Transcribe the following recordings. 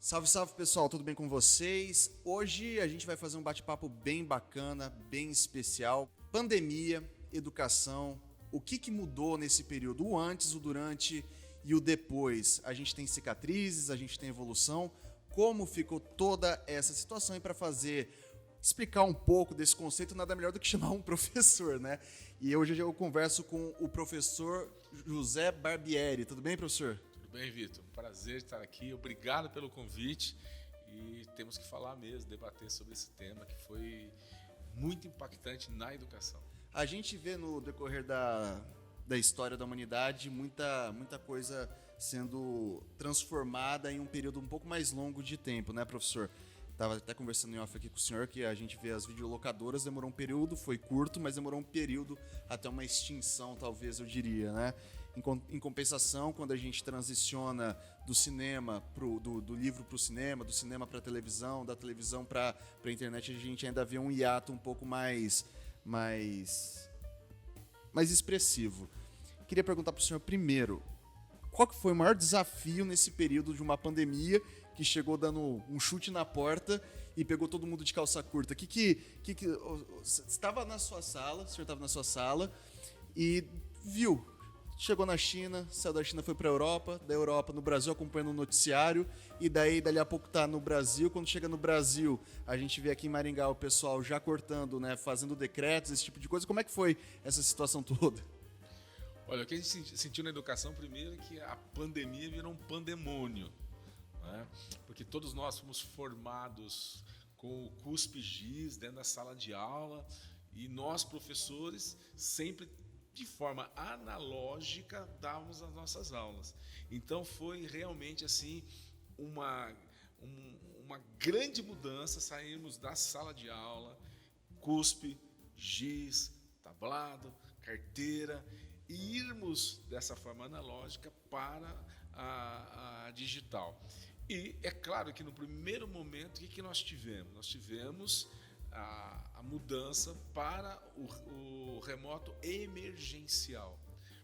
Salve, salve pessoal, tudo bem com vocês? Hoje a gente vai fazer um bate-papo bem bacana, bem especial. Pandemia, educação, o que mudou nesse período? O antes, o durante e o depois. A gente tem cicatrizes, a gente tem evolução. Como ficou toda essa situação? E para explicar um pouco desse conceito, nada melhor do que chamar um professor, né? E hoje eu converso com o professor José Barbieri. Tudo bem, professor? Tudo bem, Vitor? Um prazer estar aqui. Obrigado pelo convite. E temos que falar mesmo, debater sobre esse tema que foi muito impactante na educação. A gente vê no decorrer da história da humanidade muita coisa sendo transformada em um período um pouco mais longo de tempo, né, professor? Estava até conversando em off aqui com o senhor que a gente vê as videolocadoras, demorou um período, foi curto, mas demorou um período até uma extinção, talvez eu diria, né? Em compensação, quando a gente transiciona do cinema, do livro para o cinema, do cinema para a televisão, da televisão para a internet, a gente ainda vê um hiato um pouco mais expressivo. Queria perguntar para o senhor primeiro, qual que foi o maior desafio nesse período de uma pandemia que chegou dando um chute na porta e pegou todo mundo de calça curta? Você estava na sua sala, o senhor estava na sua sala e viu, chegou na China, saiu da China, foi para a Europa, da Europa no Brasil acompanhando o noticiário e dali a pouco está no Brasil. Quando chega no Brasil, a gente vê aqui em Maringá o pessoal já cortando, né, fazendo decretos, esse tipo de coisa. Como é que foi essa situação toda? Olha, o que a gente sentiu na educação, primeiro, é que a pandemia virou um pandemônio, né? Porque todos nós fomos formados com o cuspe-giz dentro da sala de aula e nós, professores, sempre de forma analógica dávamos as nossas aulas. Então foi realmente assim uma grande mudança, saímos da sala de aula, cuspe, giz, tablado, carteira, e irmos dessa forma analógica para a digital. E é claro que no primeiro momento, o que nós tivemos? Nós tivemos a mudança para o remoto emergencial,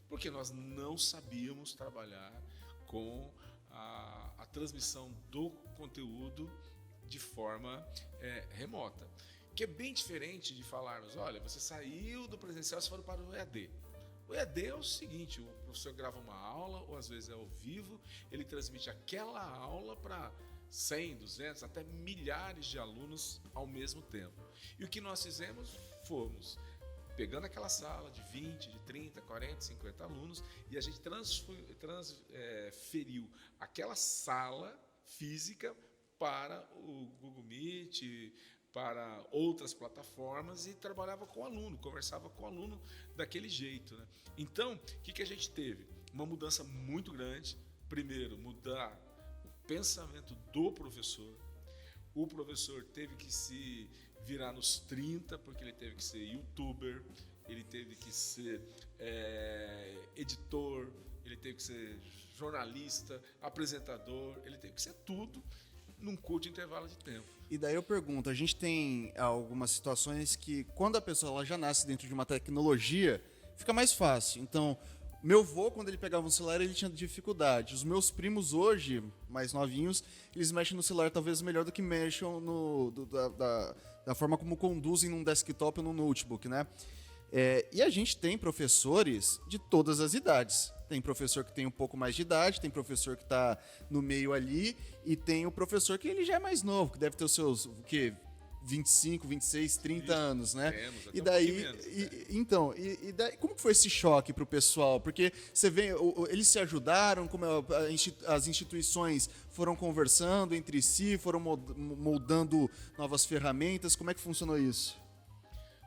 porque nós não sabíamos trabalhar com a transmissão do conteúdo de forma remota, que é bem diferente de falarmos, olha, você saiu do presencial e foi para o EAD. O EAD é o seguinte, o professor grava uma aula, ou às vezes é ao vivo, ele transmite aquela aula para 100, 200, até milhares de alunos ao mesmo tempo. E o que nós fizemos? Fomos pegando aquela sala de 20, de 30, 40, 50 alunos e a gente transferiu aquela sala física para o Google Meet, para outras plataformas e trabalhava com o aluno, conversava com o aluno daquele jeito, né? Então, o que a gente teve? Uma mudança muito grande. Primeiro, mudar o pensamento do professor. O professor teve que se virar nos 30, porque ele teve que ser youtuber, ele teve que ser editor, ele teve que ser jornalista, apresentador, ele teve que ser tudo num curto intervalo de tempo. E daí eu pergunto, a gente tem algumas situações que quando a pessoa ela já nasce dentro de uma tecnologia, fica mais fácil. Então, meu avô, quando ele pegava um celular, ele tinha dificuldade. Os meus primos hoje, mais novinhos, eles mexem no celular talvez melhor do que mexem da forma como conduzem num desktop ou num notebook, né? E a gente tem professores de todas as idades. Tem professor que tem um pouco mais de idade, tem professor que está no meio ali, e tem o professor que ele já é mais novo, que deve ter os seus 25, 26, 30 anos, né? Temos, E daí, menos, né? então, daí, como que foi esse choque para o pessoal? Porque você vê, eles se ajudaram, como as instituições foram conversando entre si, foram moldando novas ferramentas, como é que funcionou isso?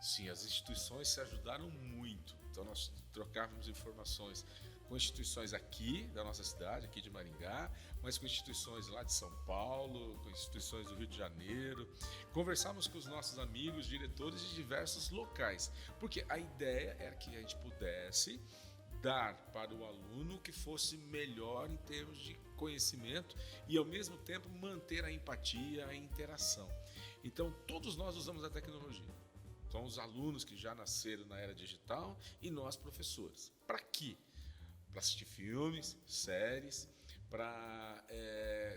Sim, as instituições se ajudaram muito. Então nós trocávamos informações com instituições aqui da nossa cidade, aqui de Maringá, mas com instituições lá de São Paulo, com instituições do Rio de Janeiro. Conversávamos com os nossos amigos, diretores de diversos locais, porque a ideia era que a gente pudesse dar para o aluno que fosse melhor em termos de conhecimento e, ao mesmo tempo, manter a empatia, a interação. Então, todos nós usamos a tecnologia. São os alunos que já nasceram na era digital e nós, professores. Para quê? Para assistir filmes, séries, para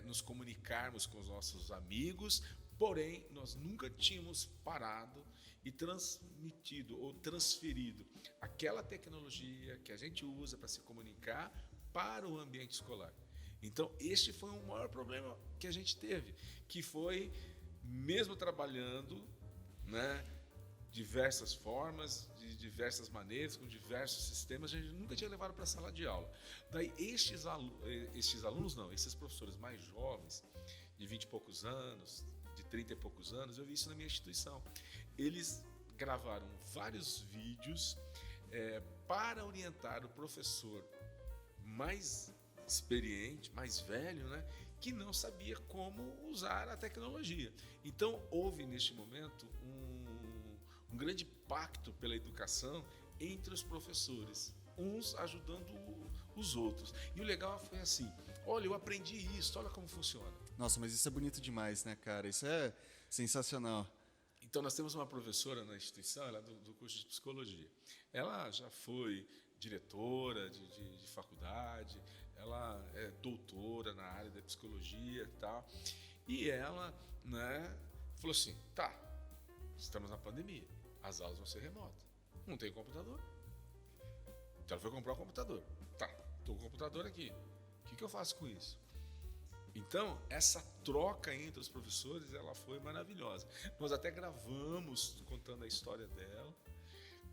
nos comunicarmos com os nossos amigos, porém, nós nunca tínhamos parado e transmitido ou transferido aquela tecnologia que a gente usa para se comunicar para o ambiente escolar. Então, este foi o maior problema que a gente teve, que foi, mesmo trabalhando, né, diversas formas, de diversas maneiras, com diversos sistemas, a gente nunca tinha levado para a sala de aula. Daí, esses professores mais jovens, de 20 e poucos anos, de 30 e poucos anos, eu vi isso na minha instituição. Eles gravaram vários vídeos para orientar o professor mais experiente, mais velho, né, que não sabia como usar a tecnologia. Então, houve neste momento um grande pacto pela educação entre os professores, uns ajudando os outros. E o legal foi assim: olha, eu aprendi isso, olha como funciona. Nossa, mas isso é bonito demais, né, cara? Isso é sensacional. Então, nós temos uma professora na instituição, ela é do curso de psicologia. Ela já foi diretora de faculdade, ela é doutora na área da psicologia e tal. E ela, né, falou assim: tá, estamos na pandemia, as aulas vão ser remotas, não tem computador. Então ela foi comprar um computador. Tá, estou com o computador aqui, o que eu faço com isso? Então, essa troca entre os professores, ela foi maravilhosa. Nós até gravamos contando a história dela,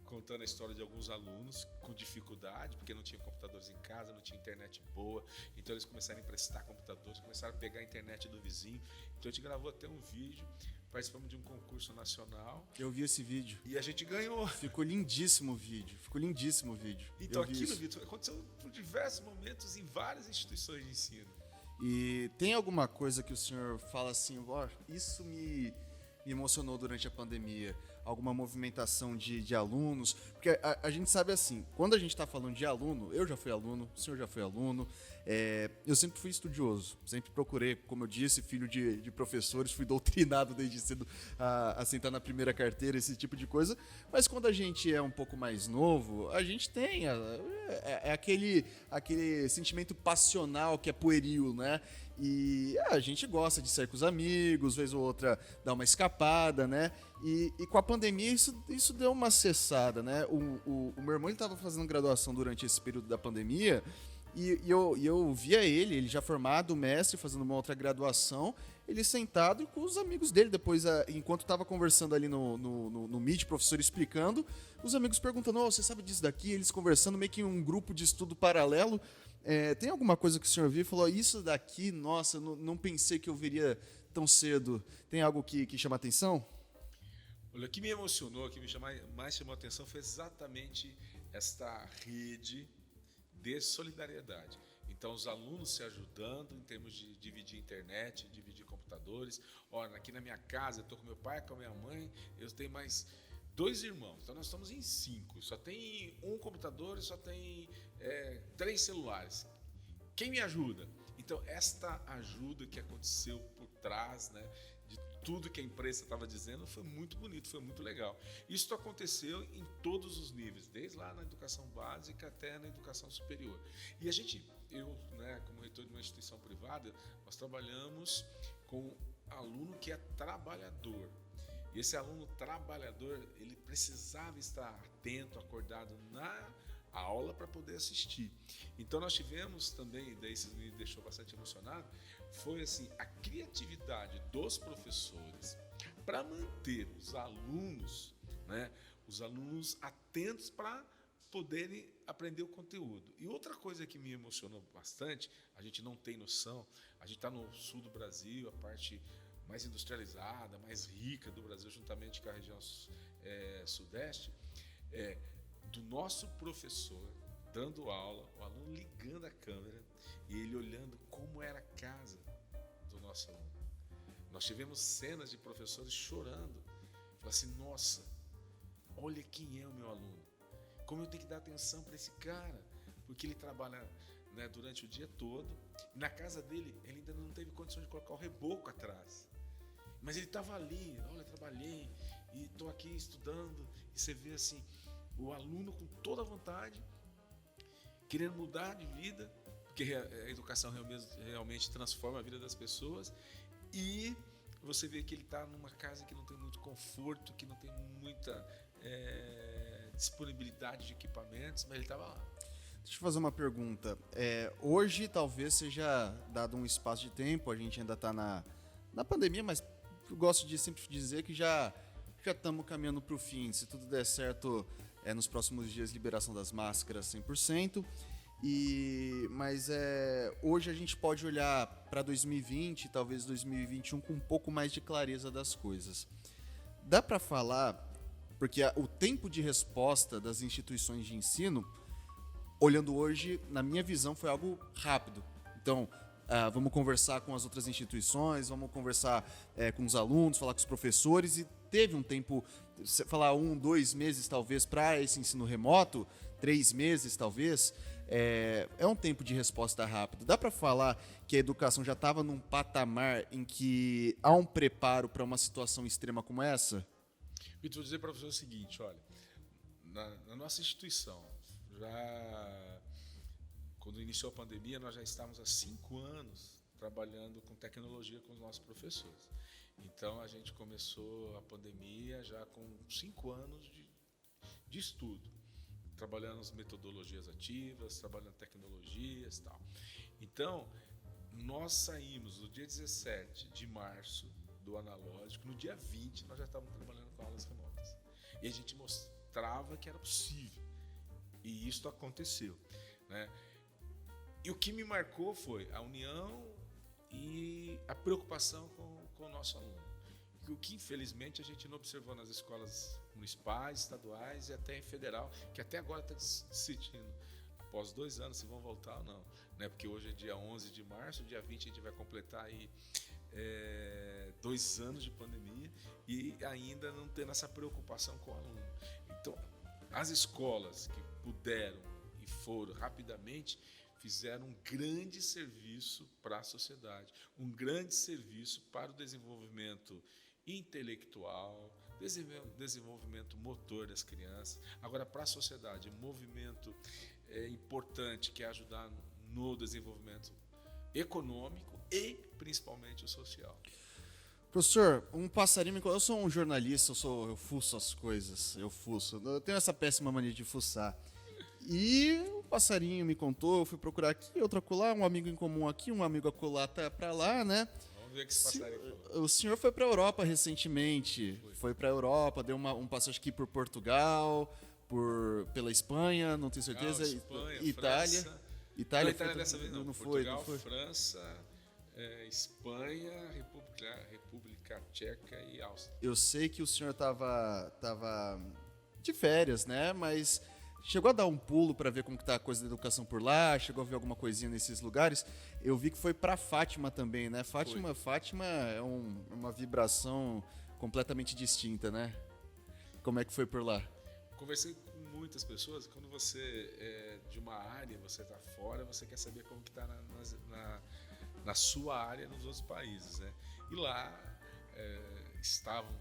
contando a história de alguns alunos com dificuldade, porque não tinham computadores em casa, não tinha internet boa, então eles começaram a emprestar computadores, começaram a pegar a internet do vizinho. Então a gente gravou até um vídeo, participamos de um concurso nacional. Eu vi esse vídeo. E a gente ganhou. Ficou lindíssimo o vídeo. Então aquilo, Vitor, aconteceu por diversos momentos em várias instituições de ensino. E tem alguma coisa que o senhor fala assim, isso me emocionou durante a pandemia? Alguma movimentação de alunos? Porque a gente sabe assim, quando a gente está falando de aluno, eu já fui aluno, o senhor já foi aluno, eu sempre fui estudioso, sempre procurei, como eu disse, filho de professores, fui doutrinado desde cedo a sentar na primeira carteira, esse tipo de coisa, mas quando a gente é um pouco mais novo, a gente tem aquele sentimento passional que é pueril, né? E a gente gosta de sair com os amigos, vez ou outra dar uma escapada, né? E com a pandemia isso deu uma cessada, né? O meu irmão estava fazendo graduação durante esse período da pandemia e eu via ele já formado, mestre, fazendo uma outra graduação, ele sentado e com os amigos dele. Depois, enquanto estava conversando ali no Meet, professor explicando, os amigos perguntando: você sabe disso daqui? Eles conversando, meio que em um grupo de estudo paralelo. Tem alguma coisa que o senhor viu e falou: isso daqui, nossa, não pensei que eu veria tão cedo? Tem algo que chama a atenção? Olha, o que me emocionou, o que mais chamou a atenção foi exatamente esta rede de solidariedade. Então, os alunos se ajudando em termos de dividir internet, dividir computadores. Olha, aqui na minha casa, eu estou com meu pai, com a minha mãe, eu tenho mais 2 irmãos, então nós estamos em 5. Só tem um computador e só tem 3 celulares. Quem me ajuda? Então, esta ajuda que aconteceu por trás, né, de tudo que a imprensa estava dizendo, foi muito bonito, foi muito legal. Isso aconteceu em todos os níveis, desde lá na educação básica até na educação superior. E eu, né, como reitor de uma instituição privada, nós trabalhamos com aluno que é trabalhador. E esse aluno trabalhador, ele precisava estar atento, acordado na aula para poder assistir. Então nós tivemos também, daí isso me deixou bastante emocionado, foi assim, a criatividade dos professores para manter os alunos, né, os alunos atentos para poderem aprender o conteúdo. E outra coisa que me emocionou bastante, a gente não tem noção, a gente está no sul do Brasil, a parte mais industrializada, mais rica do Brasil, juntamente com a região sudeste, do nosso professor dando aula, o aluno ligando a câmera e ele olhando como era a casa do nosso aluno. Nós tivemos cenas de professores chorando, falando assim: nossa, olha quem é o meu aluno, como eu tenho que dar atenção para esse cara, porque ele trabalha, né, durante o dia todo, e na casa dele ele ainda não teve condição de colocar o reboco atrás. Mas ele estava ali: olha, trabalhei e estou aqui estudando. E você vê assim, o aluno com toda a vontade, querendo mudar de vida, porque a educação realmente transforma a vida das pessoas, e você vê que ele está numa casa que não tem muito conforto, que não tem muita disponibilidade de equipamentos, mas ele estava lá. Deixa eu fazer uma pergunta. Hoje talvez seja dado um espaço de tempo, a gente ainda está na pandemia, mas eu gosto de sempre dizer que já estamos caminhando para o fim. Se tudo der certo, nos próximos dias, liberação das máscaras 100%. Mas hoje a gente pode olhar para 2020, talvez 2021, com um pouco mais de clareza das coisas. Dá para falar, porque o tempo de resposta das instituições de ensino, olhando hoje, na minha visão, foi algo rápido. Então, vamos conversar com as outras instituições, vamos conversar com os alunos, falar com os professores, e teve um tempo, falar 1, 2 meses talvez para esse ensino remoto, 3 meses talvez, é um tempo de resposta rápido. Dá para falar que a educação já estava num patamar em que há um preparo para uma situação extrema como essa? Vitor, vou dizer para você o seguinte, olha, na nossa instituição, quando iniciou a pandemia, nós já estávamos há 5 anos trabalhando com tecnologia com os nossos professores. Então, a gente começou a pandemia já com 5 anos de estudo, trabalhando as metodologias ativas, trabalhando tecnologias e tal. Então, nós saímos no dia 17 de março do analógico, no dia 20 nós já estávamos trabalhando com aulas remotas. E a gente mostrava que era possível. E isso aconteceu, né? E o que me marcou foi a união e a preocupação com o nosso aluno. O que, infelizmente, a gente não observou nas escolas municipais, estaduais e até em federal, que até agora está decidindo, após 2 anos, se vão voltar ou não. Né? Porque hoje é dia 11 de março, dia 20 a gente vai completar aí 2 anos de pandemia e ainda não tendo essa preocupação com o aluno. Então, as escolas que puderam e foram rapidamente fizeram um grande serviço para a sociedade, um grande serviço para o desenvolvimento intelectual, desenvolvimento motor das crianças. Agora, para a sociedade, um movimento importante que é ajudar no desenvolvimento econômico e principalmente o social. Professor, um passarinho, eu sou um jornalista, eu fuço as coisas, eu tenho essa péssima mania de fuçar. E um passarinho me contou, eu fui procurar aqui, outro acolá, um amigo em comum aqui, um amigo acolá tá pra lá, né? Vamos ver que esse passarinho falou. O senhor foi pra Europa recentemente, foi pra Europa, deu um passeio aqui por Portugal, pela Espanha, não tenho certeza, Espanha, Itália. França. Itália Itália dessa vez não. Portugal, não foi. França, Espanha, República Tcheca e Áustria. Eu sei que o senhor tava de férias, né? Mas chegou a dar um pulo para ver como que tá a coisa da educação por lá? Chegou a ver alguma coisinha nesses lugares? Eu vi que foi para Fátima também, né? Fátima é uma vibração completamente distinta, né? Como é que foi por lá? Conversei com muitas pessoas. Quando você é de uma área, você está fora, você quer saber como que está na sua área nos outros países, né? E lá estavam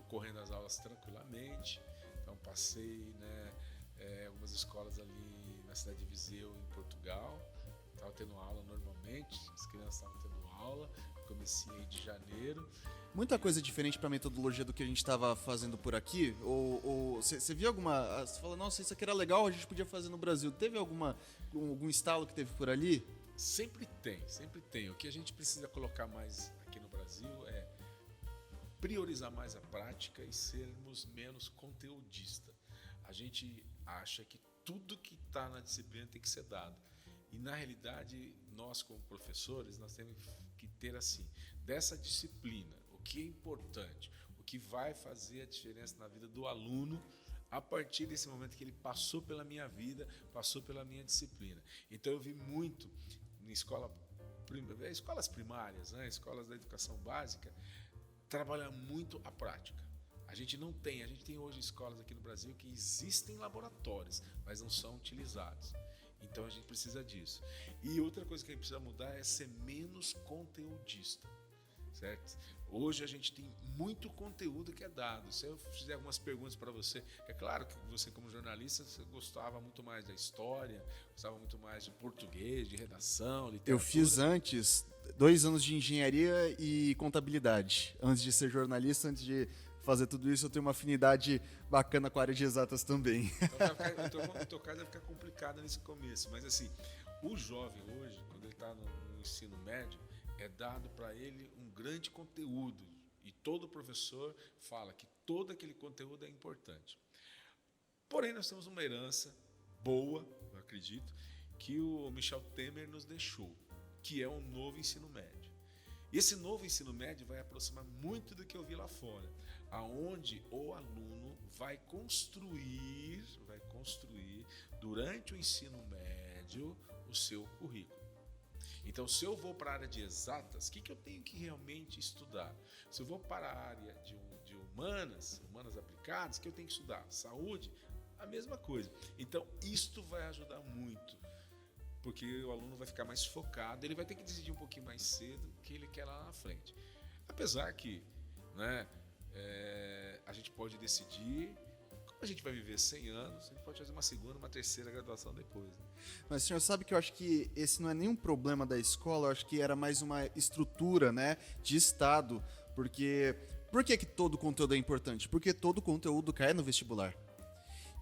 ocorrendo as aulas tranquilamente. Então passei, né? Algumas escolas ali na cidade de Viseu, em Portugal, estava tendo aula normalmente, as crianças estavam tendo aula, comecei aí de janeiro. Muita coisa diferente para a metodologia do que a gente estava fazendo por aqui? Ou você viu alguma... Você fala, nossa, isso aqui era legal, a gente podia fazer no Brasil. Teve algum estalo que teve por ali? Sempre tem. O que a gente precisa colocar mais aqui no Brasil é priorizar mais a prática e sermos menos conteudistas. A gente acha que tudo que está na disciplina tem que ser dado. E, na realidade, nós, como professores, nós temos que ter, assim, dessa disciplina, o que é importante, o que vai fazer a diferença na vida do aluno a partir desse momento que ele passou pela minha vida, passou pela minha disciplina. Então, eu vi muito em escolas primárias, né, escolas da educação básica, trabalhar muito a prática. A gente tem hoje escolas aqui no Brasil que existem laboratórios, mas não são utilizados. Então a gente precisa disso. E outra coisa que a gente precisa mudar é ser menos conteudista. certo? Hoje a gente tem muito conteúdo que é dado. Se eu fizer algumas perguntas para você, é claro que você, como jornalista, você gostava muito mais da história, gostava muito mais de português, de redação, literatura. Eu fiz antes 2 anos de engenharia e contabilidade. Antes de ser jornalista, antes de fazer tudo isso, eu tenho uma afinidade bacana com a área de exatas também. Então, no teu caso, vai ficar complicado nesse começo. Mas, assim, o jovem hoje, quando ele está no ensino médio, é dado para ele um grande conteúdo. E todo professor fala que todo aquele conteúdo é importante. Porém, nós temos uma herança boa, eu acredito, que o Michel Temer nos deixou, que é o novo ensino médio. E esse novo ensino médio vai aproximar muito do que eu vi lá fora, aonde o aluno vai construir durante o ensino médio o seu currículo. Então, se eu vou para a área de exatas, o que eu tenho que realmente estudar? Se eu vou para a área de humanas aplicadas, o que eu tenho que estudar? Saúde, a mesma coisa. Então, isto vai ajudar muito, porque o aluno vai ficar mais focado, ele vai ter que decidir um pouquinho mais cedo o que ele quer lá na frente. Apesar que, né, a gente pode decidir, como a gente vai viver 100 anos, a gente pode fazer uma segunda, uma terceira graduação depois. Né? Mas, senhor, sabe que eu acho que esse não é nenhum problema da escola, eu acho que era mais uma estrutura, né, de Estado, porque... Por que todo conteúdo é importante? Porque todo conteúdo cai no vestibular.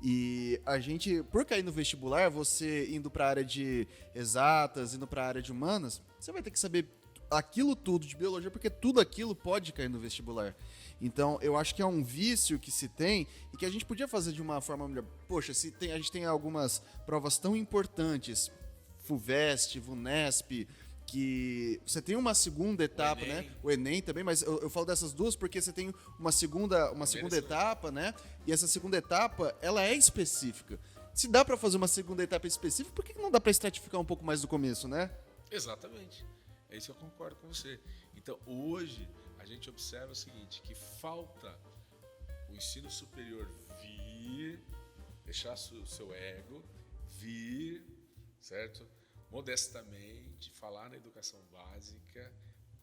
E a gente, por cair no vestibular, você indo para a área de exatas, indo para a área de humanas, você vai ter que saber aquilo tudo de biologia, porque tudo aquilo pode cair no vestibular. Então, eu acho que é um vício que se tem e que a gente podia fazer de uma forma melhor. Poxa, a gente tem algumas provas tão importantes, FUVEST, VUNESP, que você tem uma segunda etapa, né? O Enem também, mas eu falo dessas duas porque você tem uma segunda etapa, né? E essa segunda etapa, ela é específica. Se dá para fazer uma segunda etapa específica, por que não dá para estratificar um pouco mais do começo, né? Exatamente. É isso que eu concordo com você. Então, hoje, a gente observa o seguinte, que falta o ensino superior vir, deixar o seu ego, vir, certo? Modestamente, falar na educação básica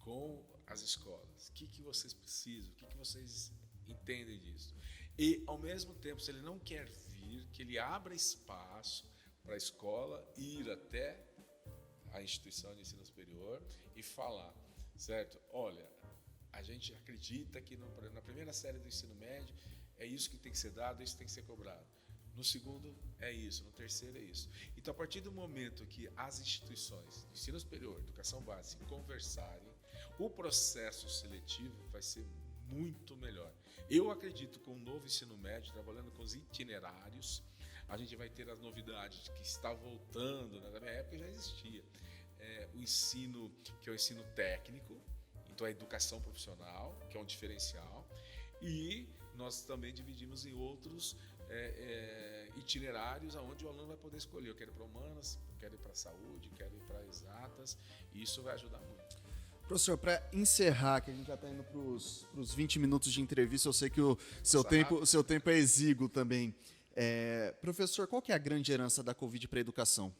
com as escolas. O que vocês precisam? O que vocês entendem disso? E, ao mesmo tempo, se ele não quer vir, que ele abra espaço para a escola ir até a instituição de ensino superior e falar, certo? Olha, a gente acredita que na primeira série do ensino médio é isso que tem que ser dado, isso tem que ser cobrado. No segundo é isso, no terceiro é isso. Então, a partir do momento que as instituições de ensino superior, educação básica, conversarem, o processo seletivo vai ser muito melhor. Eu acredito que com o novo ensino médio, trabalhando com os itinerários, a gente vai ter as novidades que está voltando, na minha época já existia. O ensino, que é o ensino técnico, então a educação profissional, que é um diferencial, e nós também dividimos em outros itinerários onde o aluno vai poder escolher. Eu quero ir para humanas, quero ir para saúde, quero ir para exatas, e isso vai ajudar muito. Professor, para encerrar, que a gente já está indo para os 20 minutos de entrevista, eu sei que o seu tempo é exíguo também. Professor, qual que é a grande herança da Covid para a educação?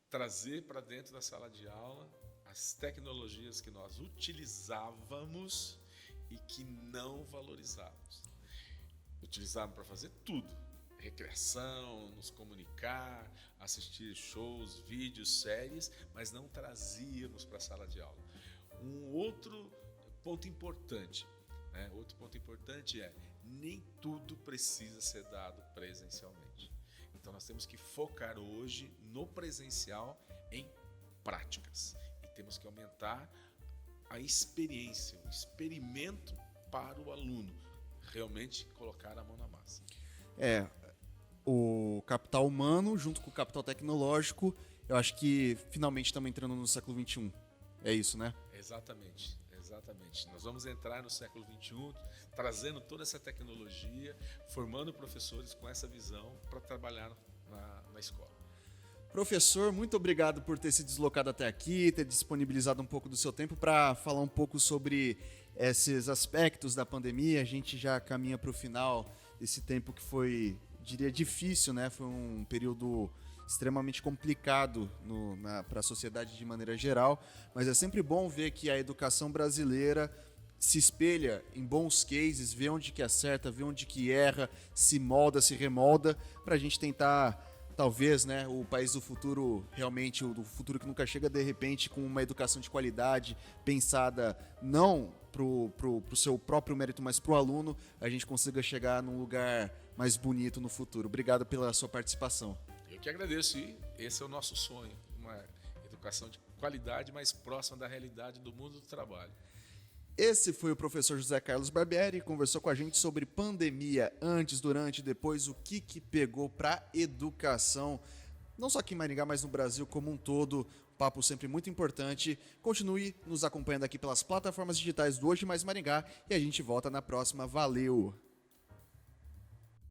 Trazer para dentro da sala de aula as tecnologias que nós utilizávamos e que não valorizávamos. Utilizávamos para fazer tudo. Recreação, nos comunicar, assistir shows, vídeos, séries, mas não trazíamos para a sala de aula. Um outro ponto importante, né? Nem tudo precisa ser dado presencialmente. Então nós temos que focar hoje no presencial em práticas. E temos que aumentar a experiência, o experimento para o aluno. Realmente colocar a mão na massa. O capital humano junto com o capital tecnológico, eu acho que finalmente estamos entrando no século XXI. É isso, né? Exatamente. Nós vamos entrar no século XXI, trazendo toda essa tecnologia, formando professores com essa visão para trabalhar na escola. Professor, muito obrigado por ter se deslocado até aqui, ter disponibilizado um pouco do seu tempo para falar um pouco sobre esses aspectos da pandemia. A gente já caminha para o final desse tempo que foi, diria, difícil, né? Foi um período extremamente complicado para a sociedade de maneira geral, mas é sempre bom ver que a educação brasileira se espelha em bons cases, vê onde que acerta, vê onde que erra, se molda, se remolda, para a gente tentar, talvez, né, o país do futuro, realmente, o do futuro que nunca chega, de repente, com uma educação de qualidade, pensada não pro seu próprio mérito, mas pro aluno, a gente consiga chegar num lugar mais bonito no futuro. Obrigado pela sua participação. Eu que agradeço, e esse é o nosso sonho, uma educação de qualidade mais próxima da realidade do mundo do trabalho. Esse foi o professor José Carlos Barbieri, conversou com a gente sobre pandemia, antes, durante e depois, o que pegou para educação, não só aqui em Maringá, mas no Brasil como um todo. Papo sempre muito importante. Continue nos acompanhando aqui pelas plataformas digitais do Hoje Mais Maringá e a gente volta na próxima. Valeu!